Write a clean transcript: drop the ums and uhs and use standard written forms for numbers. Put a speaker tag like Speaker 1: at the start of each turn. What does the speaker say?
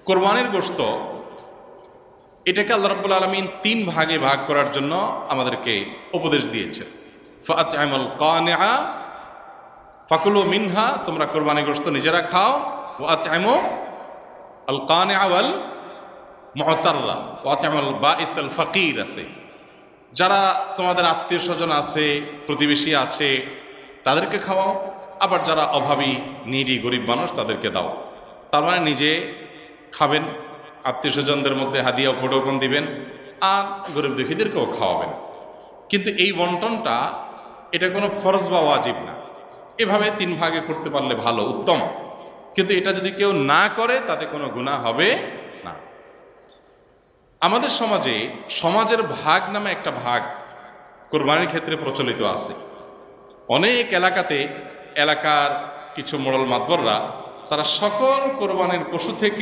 Speaker 1: কোরবানির গোশত এটাকে আল্লাহ রাব্বুল আলামিন তিন ভাগে ভাগ করার জন্য আমাদেরকে উপদেশ দিয়েছেন। ফাআত'আমুল কানিআ ফাকুলু মিনহা, তোমরা কোরবানির গোশত নিজেরা খাও। ওয়া আত'আমু আল কানিআ ওয়াল মু'তাররা ওয়া আত'আমুল বাঈসাল ফাকির আছে, যারা তোমাদের আত্মীয় স্বজন আছে, প্রতিবেশী আছে, তাদেরকে খাওয়াও। আবার যারা অভাবী, নিডি, গরিব মানুষ, তাদেরকে দাও। তার মানে নিজে খাবেন, আত্মীয় স্বজনদের মধ্যে হাদিয়া উপঢৌকন দিবেন, আর গরিব দুঃখীদেরকেও খাওয়াবেন। কিন্তু এই বন্টনটা এটা কোনো ফরজ বা ওয়াজিব না। এভাবে তিন ভাগে করতে পারলে ভালো, উত্তম। কিন্তু এটা যদি কেউ না করে তাতে কোনো গুনাহ হবে না। আমাদের সমাজে সমাজের ভাগ নামে একটা ভাগ কোরবানির ক্ষেত্রে প্রচলিত আছে। অনেক এলাকাতে এলাকার কিছু মোড়ল মাতবররা তারা সকল কোরবানির পশু থেকে